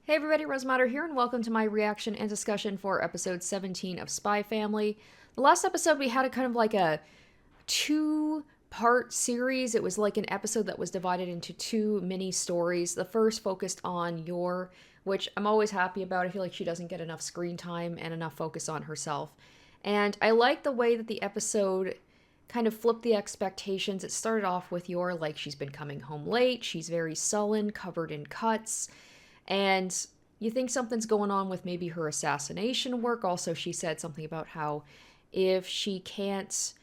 Hey everybody, Rosemadder here, and welcome to my reaction and discussion for episode 17 of Spy Family. The last episode we had a kind of like a two-part series. It was like an episode that was divided into two mini stories. The first focused on Yor, which I'm always happy about. I feel like she doesn't get enough screen time and enough focus on herself. And I like the way that the episode kind of flipped the expectations. It started off with Yor like she's been coming home late, she's very sullen, covered in cuts, and you think something's going on with maybe her assassination work. Also, she said something about how if she can't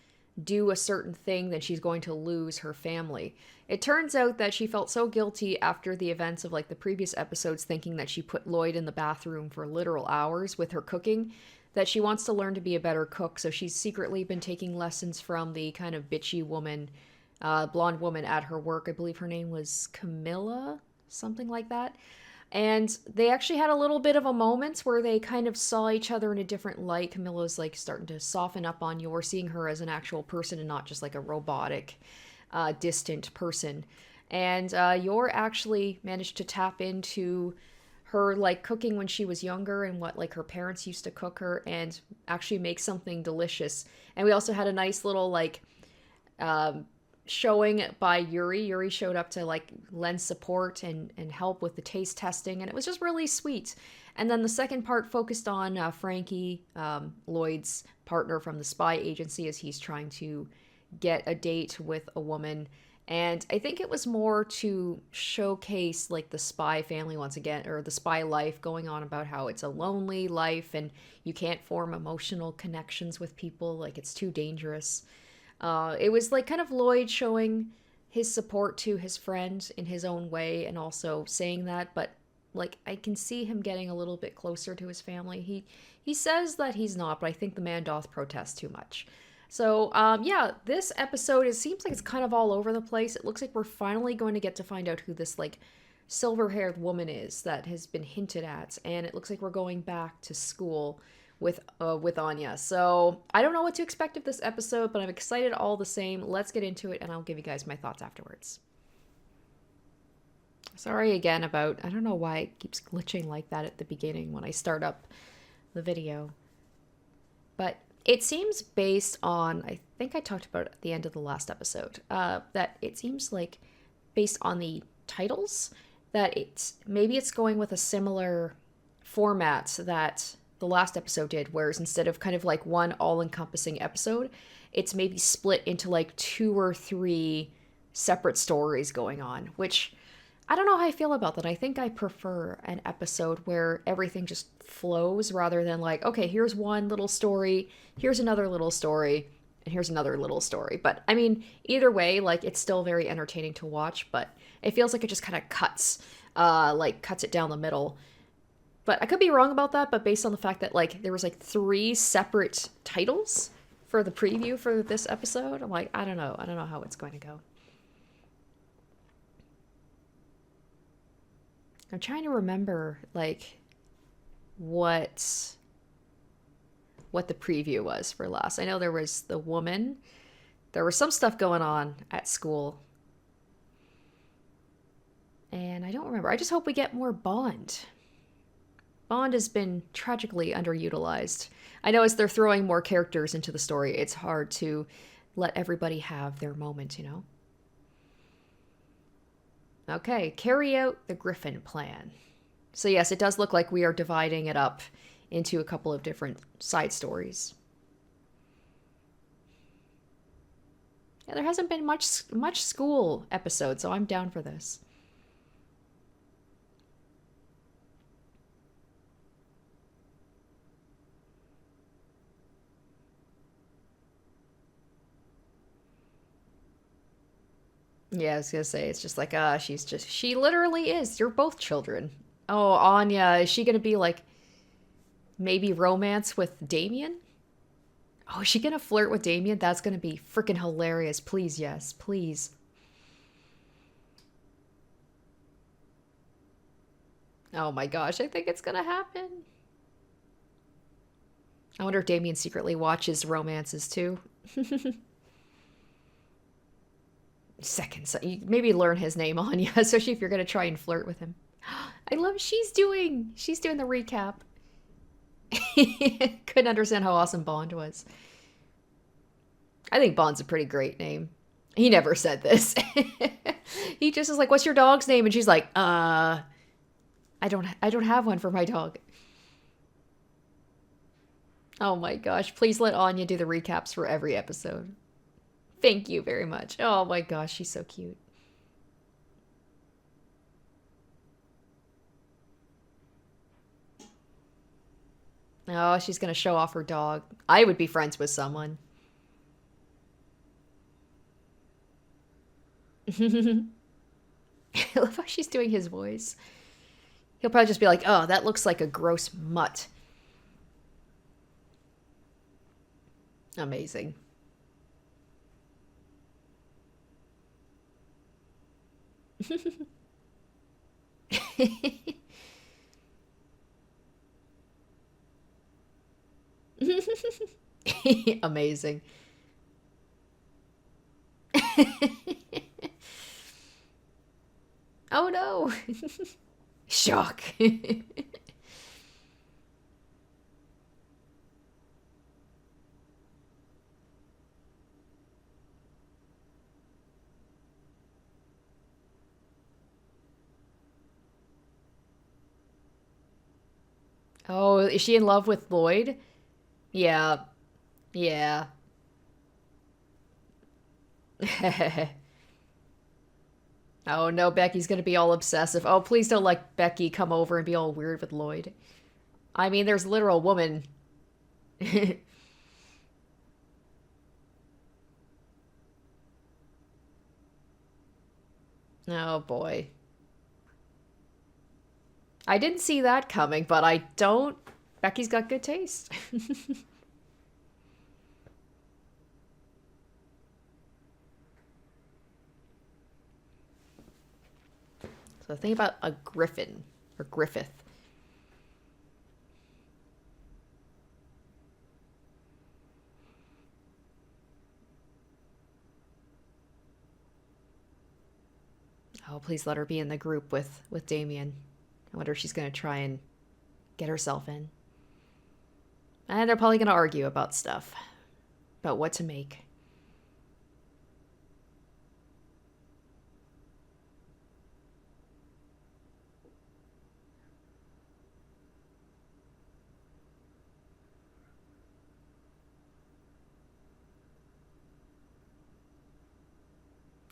do a certain thing, then she's going to lose her family. It turns out that she felt so guilty after the events of like the previous episodes, thinking that she put Lloyd in the bathroom for literal hours with her cooking, that she wants to learn to be a better cook. So she's secretly been taking lessons from the kind of bitchy woman, blonde woman at her work. I believe her name was Camilla, something like that. And they actually had a little bit of a moment where they kind of saw each other in a different light. Camilla's like starting to soften up on Yor, seeing her as an actual person and not just like a robotic, distant person. And Yor actually managed to tap into her like cooking when she was younger and what like her parents used to cook her, and actually make something delicious. And we also had a nice little like showing by Yuri. Yuri showed up to like lend support and help with the taste testing, and it was just really sweet. And then the second part focused on Frankie, Lloyd's partner from the spy agency, as he's trying to get a date with a woman. And I think it was more to showcase like the spy family once again, or the spy life, going on about how it's a lonely life and you can't form emotional connections with people, like it's too dangerous. It was like kind of Lloyd showing his support to his friend in his own way, and also saying that, but like I can see him getting a little bit closer to his family. He says that he's not, but I think the man doth protest too much. So yeah, this episode, it seems like it's kind of all over the place. It looks like we're finally going to get to find out who this like silver-haired woman is that has been hinted at, and it looks like we're going back to school with Anya. So I don't know what to expect of this episode, but I'm excited all the same. Let's get into it, and I'll give you guys my thoughts afterwards. Sorry again about, I don't know why it keeps glitching like that at the beginning when I start up the video. But it seems, based on, I think I talked about it at the end of the last episode, that it seems like based on the titles, that it's going with a similar format that the last episode did, whereas instead of kind of like one all-encompassing episode, it's maybe split into like two or three separate stories going on, which I don't know how I feel about that. I think I prefer an episode where everything just flows, rather than like, okay, here's one little story, here's another little story, and here's another little story. But I mean, either way, like it's still very entertaining to watch, but it feels like it just kind of cuts it down the middle. But I could be wrong about that, but based on the fact that like there was like three separate titles for the preview for this episode, I'm like, I don't know. I don't know how it's going to go. I'm trying to remember like what the preview was for last. I know there was the woman. There was some stuff going on at school. And I don't remember. I just hope we get more Bond. Bond has been tragically underutilized. I know as they're throwing more characters into the story, it's hard to let everybody have their moment, you know? Okay, carry out the Griffin plan. So yes, it does look like we are dividing it up into a couple of different side stories. Yeah, there hasn't been much school episode, so I'm down for this. Yeah, I was gonna say, it's just like, she literally is. You're both children. Oh, Anya, is she gonna be like, maybe romance with Damien? Oh, is she gonna flirt with Damien? That's gonna be freaking hilarious. Please, yes, please. Oh my gosh, I think it's gonna happen. I wonder if Damien secretly watches romances too. Second, so you maybe learn his name, Anya, especially if you're gonna try and flirt with him. I love she's doing the recap. Couldn't understand how awesome Bond was. I think Bond's a pretty great name. He never said this. He just is like, "What's your dog's name?" And she's like, I don't have one for my dog." Oh my gosh, please let Anya do the recaps for every episode. Thank you very much. Oh my gosh, she's so cute. Oh, she's gonna show off her dog. I would be friends with someone. I love how she's doing his voice. He'll probably just be like, "Oh, that looks like a gross mutt." Amazing. Amazing. Oh no. Shock. Oh, is she in love with Lloyd? Yeah. Yeah. Oh no, Becky's gonna be all obsessive. Oh, please don't let Becky come over and be all weird with Lloyd. I mean, there's a literal woman. Oh boy. I didn't see that coming, but I don't. Becky's got good taste. So think about a griffin or Griffith. Oh, please let her be in the group with Damien. I wonder if she's gonna try and get herself in. And they're probably gonna argue about stuff, about what to make.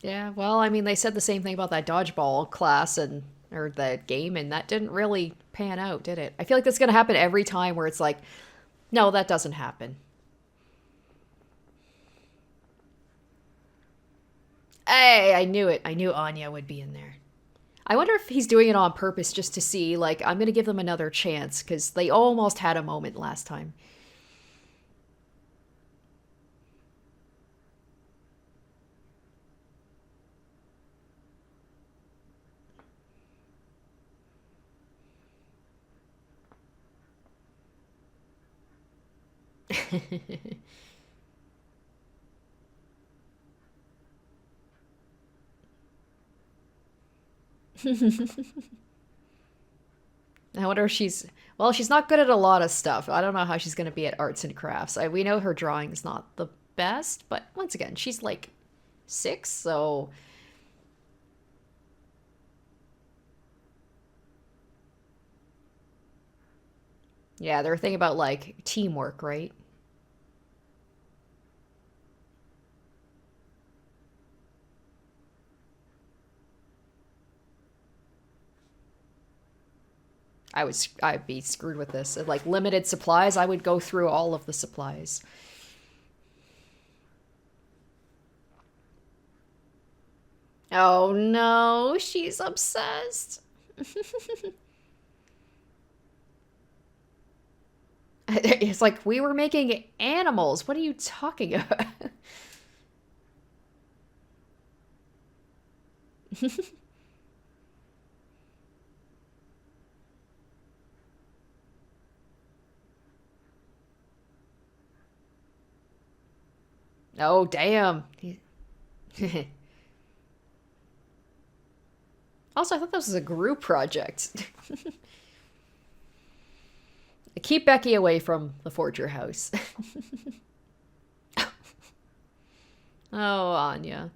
Yeah, well, I mean, they said the same thing about that dodgeball class and or the game, and that didn't really pan out, did it? I feel like that's gonna happen every time, where it's like, no, that doesn't happen. Hey, I knew it. I knew Anya would be in there. I wonder if he's doing it on purpose just to see, like, I'm gonna give them another chance because they almost had a moment last time. I wonder if she's well, she's not good at a lot of stuff. I don't know how she's gonna be at arts and crafts. We know her drawing's not the best, but once again, she's like 6, so yeah, they're thinking about like teamwork, right? I'd be screwed with this. Like limited supplies, I would go through all of the supplies. Oh no, she's obsessed. It's like we were making animals. What are you talking about? Oh damn. Also, I thought this was a group project. Keep Becky away from the Forger house. Oh, Anya.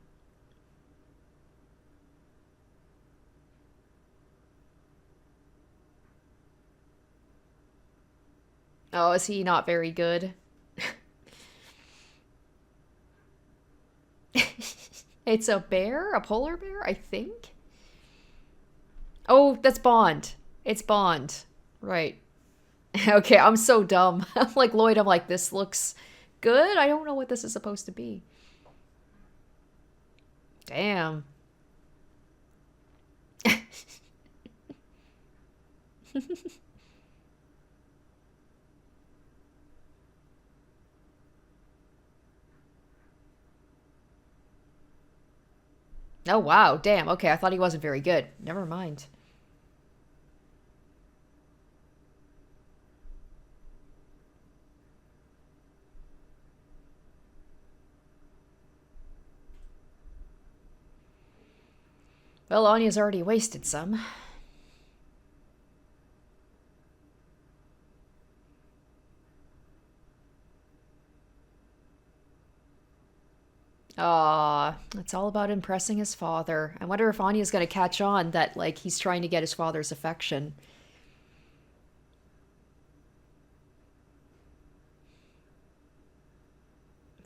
Oh, is he not very good? It's a bear? A polar bear, I think? Oh, that's Bond. It's Bond. Right. Okay, I'm so dumb. I'm like Lloyd, I'm like, this looks good. I don't know what this is supposed to be. Damn. Oh, wow. Damn. Okay, I thought he wasn't very good. Never mind. Well, Anya's already wasted some. Aw, it's all about impressing his father. I wonder if Anya's gonna catch on that, like, he's trying to get his father's affection.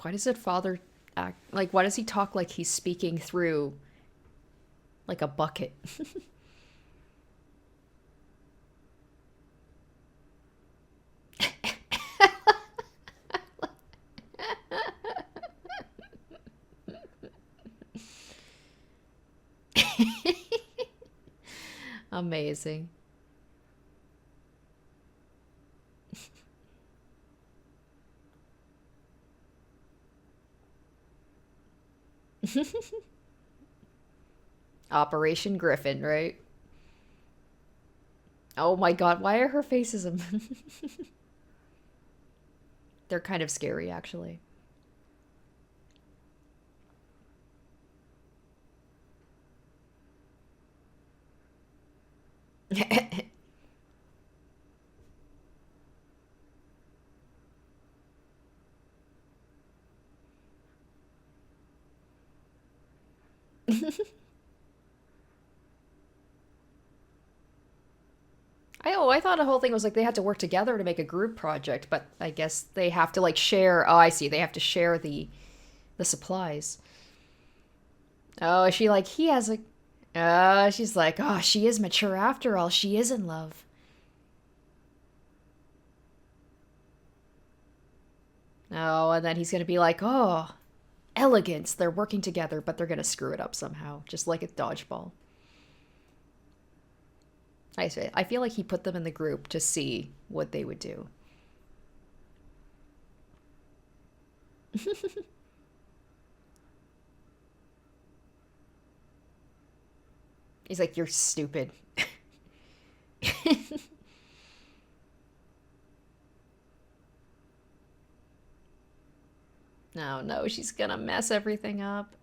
Why does it father act like, why does he talk like he's speaking through like a bucket? Amazing. Operation Griffin, right? Oh my god, why are her faces? They're kind of scary, actually. I thought the whole thing was like they had to work together to make a group project, but I guess they have to like share. Oh, I see. They have to share the supplies. Oh, is she like he has a. She's like, oh, she is mature after all. She is in love. Oh, and then he's gonna be like, oh, elegance. They're working together, but they're gonna screw it up somehow, just like a dodgeball. I say, I feel like he put them in the group to see what they would do. He's like, you're stupid. No, no, she's gonna mess everything up.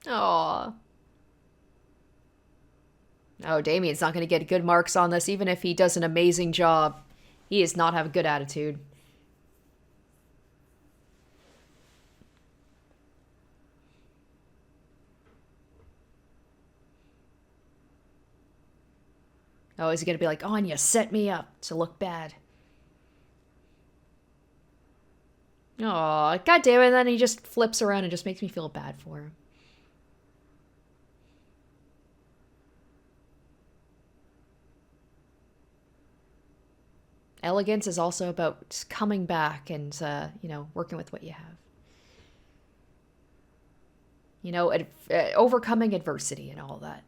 Aw. Oh, Damien's not going to get good marks on this, even if he does an amazing job. He does not have a good attitude. Oh, is he going to be like, Anya, set me up to look bad? Oh, god damn it. And then he just flips around and just makes me feel bad for him. Elegance is also about coming back and, working with what you have. Overcoming adversity and all that.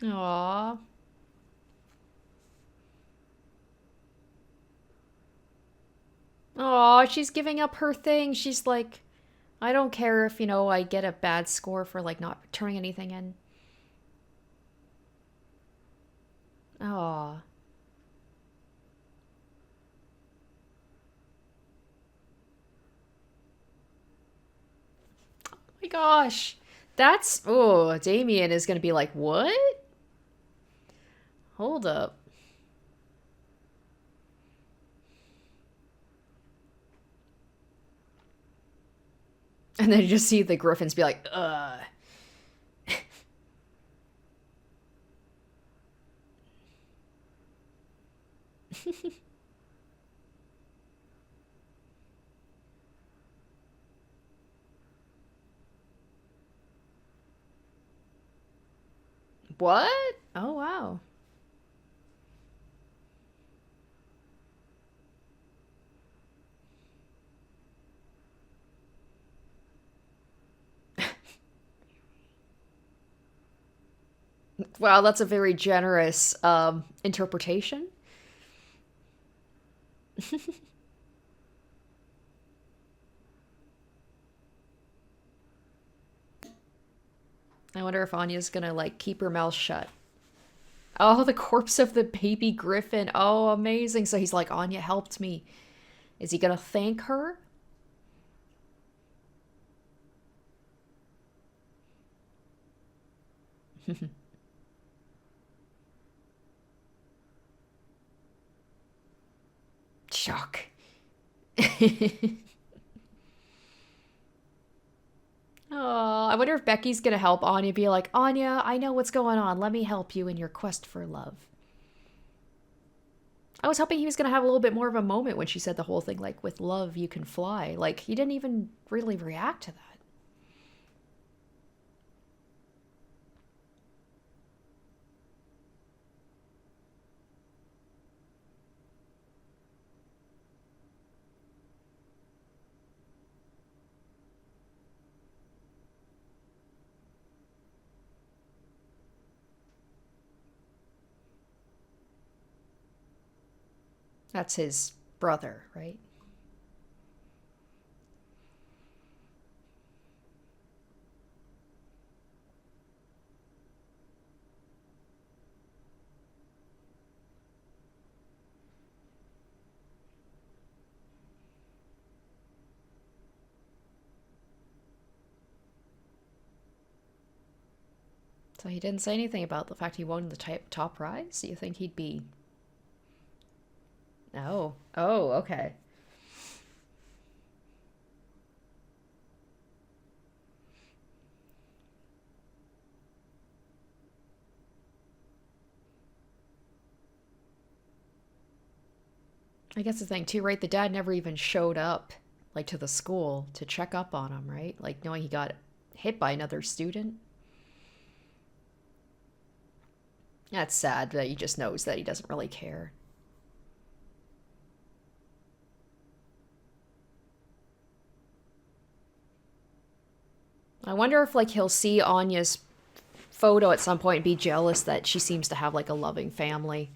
Aww. Aw, she's giving up her thing. She's like, I don't care if, I get a bad score for, like, not turning anything in. Aw. Oh my gosh. Oh, Damien is gonna be like, what? Hold up. And then you just see the Griffins be like, ugh. What? Oh, wow. Wow, that's a very generous interpretation. I wonder if Anya's gonna, like, keep her mouth shut. Oh, the corpse of the baby griffin. Oh, amazing. So he's like, Anya helped me. Is he gonna thank her? Shock. Oh, I wonder if Becky's gonna help Anya be like, Anya, I know what's going on. Let me help you in your quest for love. I was hoping he was gonna have a little bit more of a moment when she said the whole thing, like, with love you can fly. Like, he didn't even really react to that. That's his brother, right? So he didn't say anything about the fact he won the top prize? You think he'd be... Oh. Oh, okay. I guess the thing too, right? The dad never even showed up, like, to the school to check up on him, right? Like, knowing he got hit by another student. That's sad that he just knows that he doesn't really care. I wonder if, like, he'll see Anya's photo at some point and be jealous that she seems to have, like, a loving family.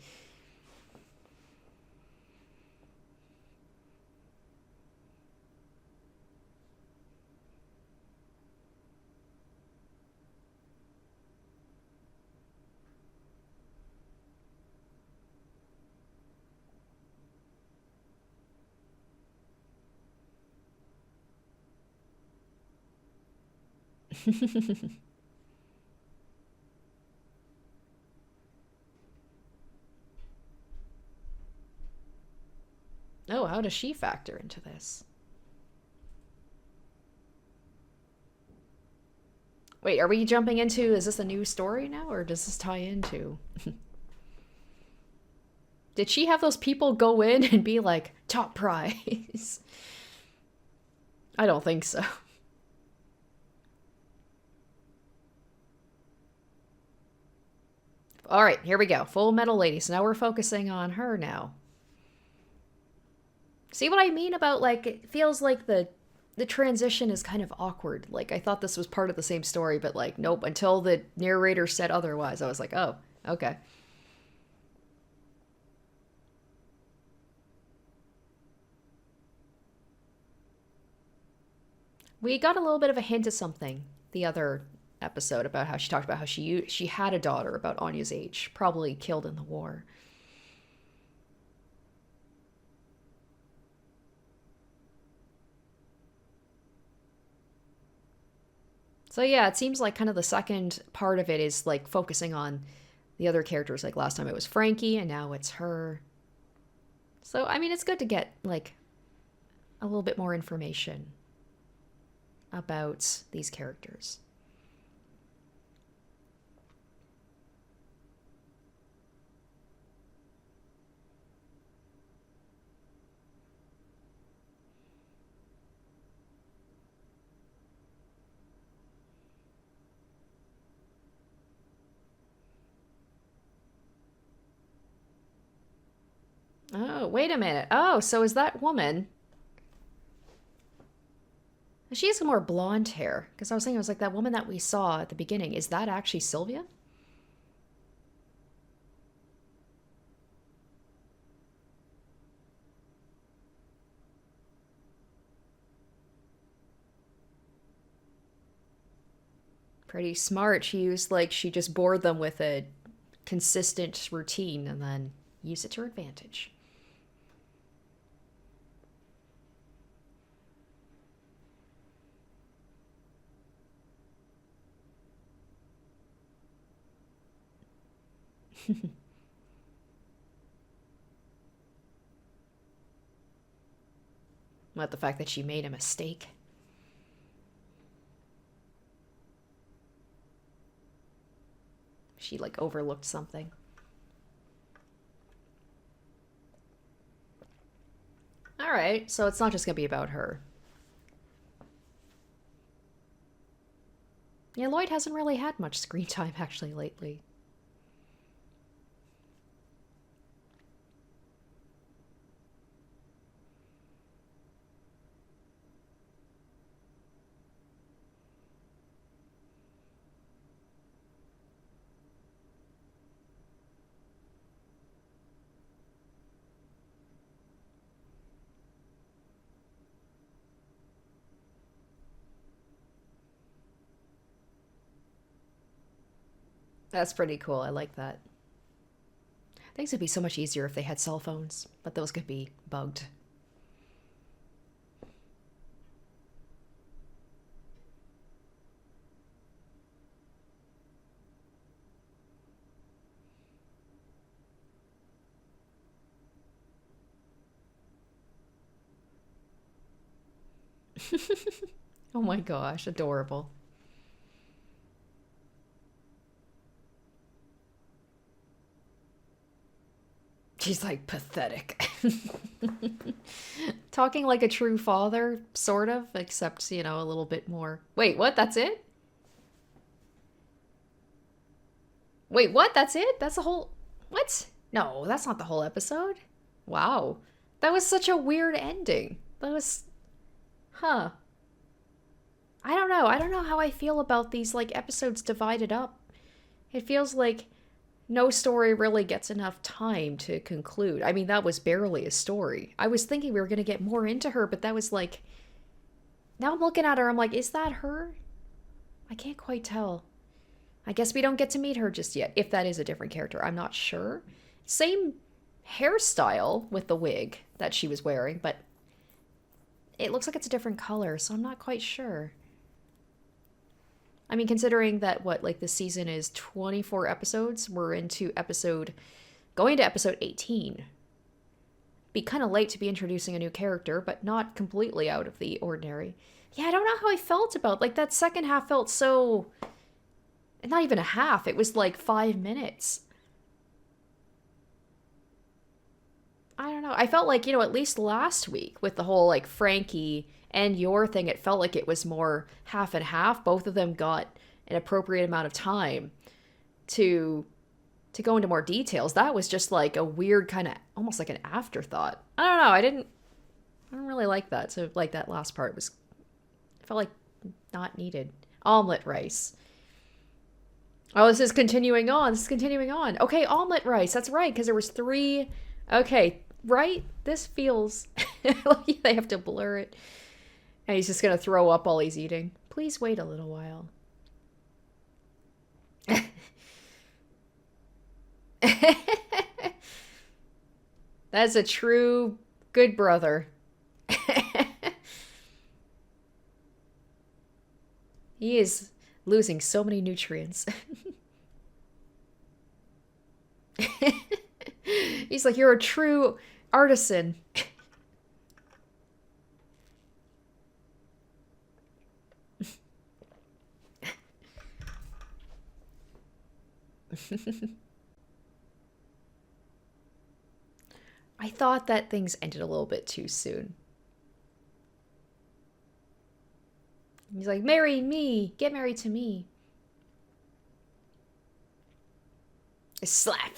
Oh, how does she factor into this? Wait, are we jumping into, is this a new story now, or does this tie into? Did she have those people go in and be like, top prize? I don't think so. All right, here we go. Full Metal Lady. So now we're focusing on her now. See what I mean about, like, it feels like the transition is kind of awkward. Like, I thought this was part of the same story, but like, nope, until the narrator said otherwise, I was like, oh, okay. We got a little bit of a hint of something the other episode about how she talked about how she had a daughter about Anya's age, probably killed in the war. So yeah, it seems like kind of the second part of it is like focusing on the other characters. Like last time it was Frankie and now it's her. So I mean, it's good to get like a little bit more information about these characters. Oh, wait a minute. Oh, so is that woman? She has more blonde hair. Because I was thinking, it was like that woman that we saw at the beginning. Is that actually Sylvia? Pretty smart. She just bored them with a consistent routine and then used it to her advantage. What, the fact that she made a mistake? She like overlooked something. All right, so it's not just gonna be about her. Yeah, Lloyd hasn't really had much screen time actually lately. That's pretty cool. I like that. Things would be so much easier if they had cell phones, but those could be bugged. Oh my gosh, adorable. She's like pathetic. Talking like a true father, sort of, except, a little bit more. Wait, what? That's it? Wait, what? That's it? That's the whole. What? No, that's not the whole episode. Wow. That was such a weird ending. That was. Huh. I don't know. I don't know how I feel about these, like, episodes divided up. It feels like no story really gets enough time to conclude. I mean, that was barely a story. I was thinking we were going to get more into her, but that was like. Now I'm looking at her, I'm like, is that her? I can't quite tell. I guess we don't get to meet her just yet, if that is a different character. I'm not sure. Same hairstyle with the wig that she was wearing, but it looks like it's a different color, so I'm not quite sure. I mean, considering that like this season is 24 episodes, we're going to episode 18. Be kind of late to be introducing a new character, but not completely out of the ordinary. Yeah, I don't know how I felt about, like, that second half felt so, not even a half, it was like 5 minutes. I don't know. I felt like, at least last week with the whole like Frankie and your thing, it felt like it was more half and half. Both of them got an appropriate amount of time to go into more details. That was just like a weird kind of almost like an afterthought. I don't know. I don't really like that. So like that last part was Felt like not needed. Omelet rice. Oh, this is continuing on. This is continuing on. Okay, omelet rice. That's right, because there was 3. Okay, right? This feels like they have to blur it. And he's just going to throw up while he's eating. Please wait a little while. That's a true good brother. He is losing so many nutrients. He's like, you're a true artisan. I thought that things ended a little bit too soon. He's like, marry me. Get married to me. Slap.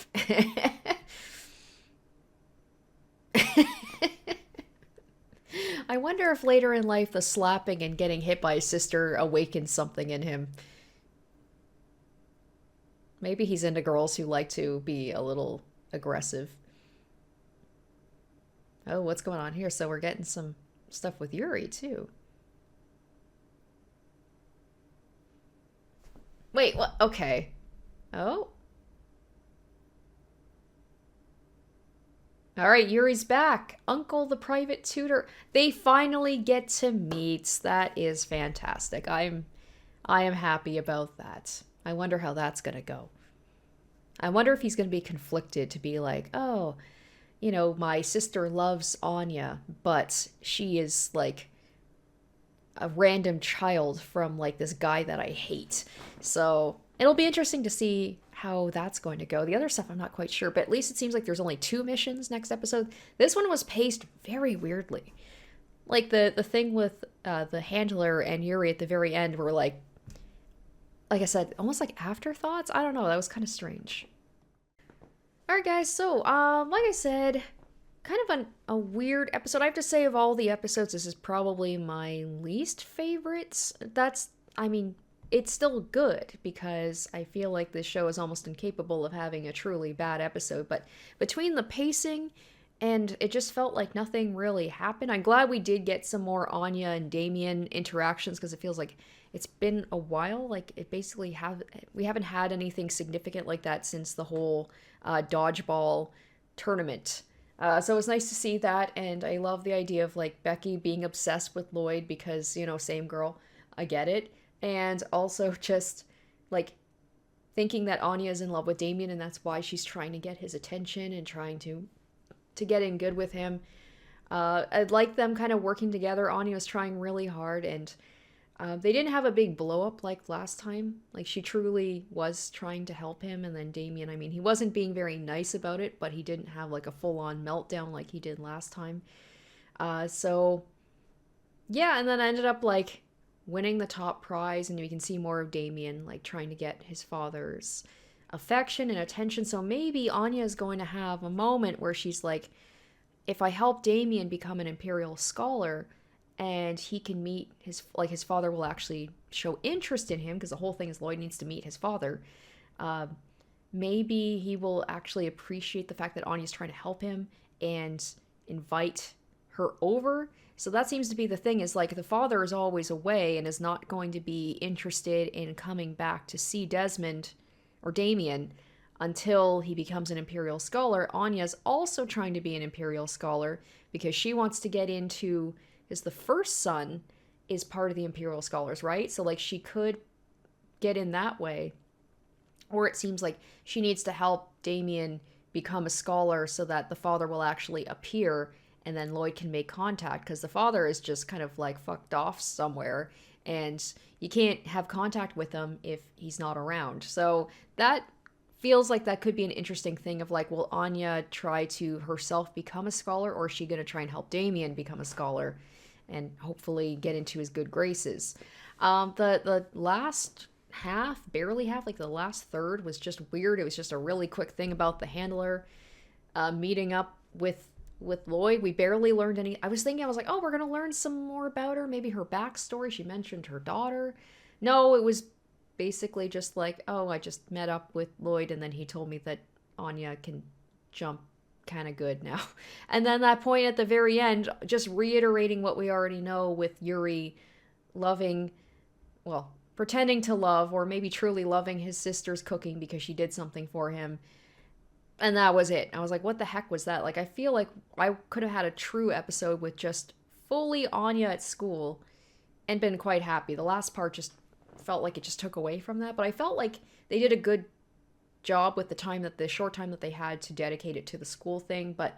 I wonder if later in life the slapping and getting hit by his sister awakens something in him. Maybe he's into girls who like to be a little aggressive. Oh, what's going on here? So we're getting some stuff with Yuri, too. Wait, what? Okay. Oh. All right, Yuri's back. Uncle the private tutor. They finally get to meet. That is fantastic. I am happy about that. I wonder how that's going to go. I wonder if he's going to be conflicted to be like, oh, you know, my sister loves Anya, but she is like a random child from like this guy that I hate. So it'll be interesting to see how that's going to go. The other stuff I'm not quite sure, but at least it seems like there's only 2 missions next episode. This one was paced very weirdly. Like the thing with the handler and Yuri at the very end were like I said, almost like afterthoughts. I don't know. That was kind of strange. All right, guys. So, like I said, kind of a weird episode. I have to say, of all the episodes, this is probably my least favorite. I mean, it's still good because I feel like this show is almost incapable of having a truly bad episode. But between the pacing and it just felt like nothing really happened. I'm glad we did get some more Anya and Damien interactions because it feels like it's been a while. Like we haven't had anything significant like that since the whole dodgeball tournament. So it was nice to see that, and I love the idea of like Becky being obsessed with Lloyd because, you know, same girl, I get it. And also just like thinking that Anya is in love with Damien and that's why she's trying to get his attention and trying to get in good with him. I'd like them kind of working together. Anya was trying really hard, and they didn't have a big blow up like last time. Like, she truly was trying to help him, and then Damien, I mean, he wasn't being very nice about it, but he didn't have like a full on meltdown like he did last time. So yeah, and then I ended up like winning the top prize, and we can see more of Damien like trying to get his father's affection and attention. So maybe Anya is going to have a moment where she's like, if I help Damien become an Imperial scholar and he can meet his father will actually show interest in him, because the whole thing is Lloyd needs to meet his father, maybe he will actually appreciate the fact that Anya's trying to help him and invite her over. So that seems to be the thing, is like the father is always away and is not going to be interested in coming back to see Desmond or Damien until he becomes an Imperial scholar. Anya's also trying to be an Imperial scholar because she wants to get into, is the first son is part of the Imperial scholars, right? So like she could get in that way. Or it seems like she needs to help Damien become a scholar so that the father will actually appear and then Lloyd can make contact, because the father is just kind of like fucked off somewhere and you can't have contact with him if he's not around. So that feels like that could be an interesting thing of like, will Anya try to herself become a scholar, or is she going to try and help Damien become a scholar and hopefully get into his good graces? The last half, barely half, like the last third was just weird. It was just a really quick thing about the handler meeting up with with Lloyd. We barely learned any. I was thinking, I was like, oh, we're gonna learn some more about her, maybe her backstory. She mentioned her daughter. No, it was basically just like, oh, I just met up with Lloyd, and then he told me that Anya can jump kind of good now. And then that point at the very end, just reiterating what we already know with Yuri loving, well, pretending to love, or maybe truly loving his sister's cooking because she did something for him. And that was it. I was like, what the heck was that? Like, I feel like I could have had a true episode with just fully Anya at school and been quite happy. The last part just felt like it just took away from that, but I felt like they did a good job with the short time that they had to dedicate it to the school thing. But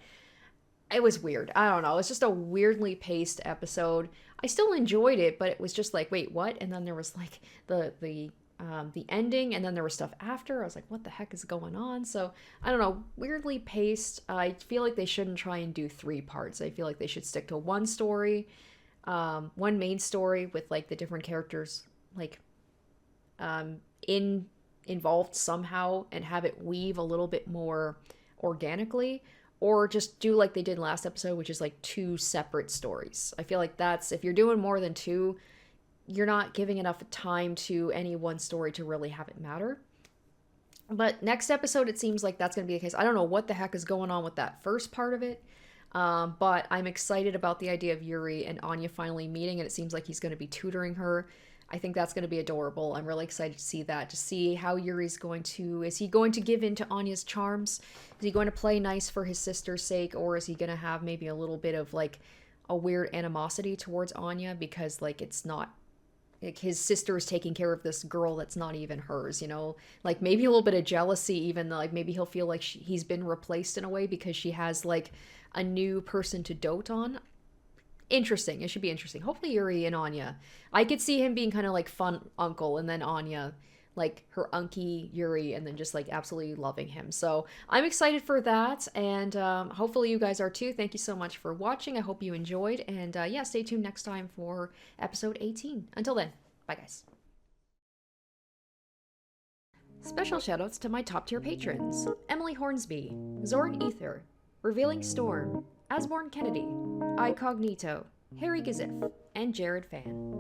it was weird. I don't know. It's just a weirdly paced episode. I still enjoyed it, but it was just like, wait, what? And then there was like the ending, and then there was stuff after. I was like, what the heck is going on? So I don't know. Weirdly paced. I feel like they shouldn't try and do 3 parts. I feel like they should stick to one story, one main story with like the different characters like involved somehow, and have it weave a little bit more organically, or just do like they did last episode, which is like 2 separate stories. I feel like that's, if you're doing more than 2, you're not giving enough time to any one story to really have it matter. But next episode, it seems like that's going to be the case. I don't know what the heck is going on with that first part of it, but I'm excited about the idea of Yuri and Anya finally meeting, and it seems like he's going to be tutoring her. I think that's going to be adorable. I'm really excited to see that, to see how Yuri's going to, is he going to give in to Anya's charms? Is he going to play nice for his sister's sake, or is he going to have maybe a little bit of like a weird animosity towards Anya because like it's not, like his sister is taking care of this girl that's not even hers, you know? Like maybe a little bit of jealousy, even though like maybe he'll feel like he's been replaced in a way because she has like a new person to dote on. Interesting. It should be interesting. Hopefully Yuri and Anya. I could see him being kind of like fun uncle, and then Anya like her unky Yuri, and then just like absolutely loving him. So I'm excited for that, and hopefully you guys are too. Thank you so much for watching. I hope you enjoyed, and yeah, stay tuned next time for episode 18. Until then, bye guys. Special shoutouts to my top tier patrons: Emily Hornsby, Zoran Ether, Revealing Storm, Asborn Kennedy, Icognito, Harry Gazif, and Jared Fan.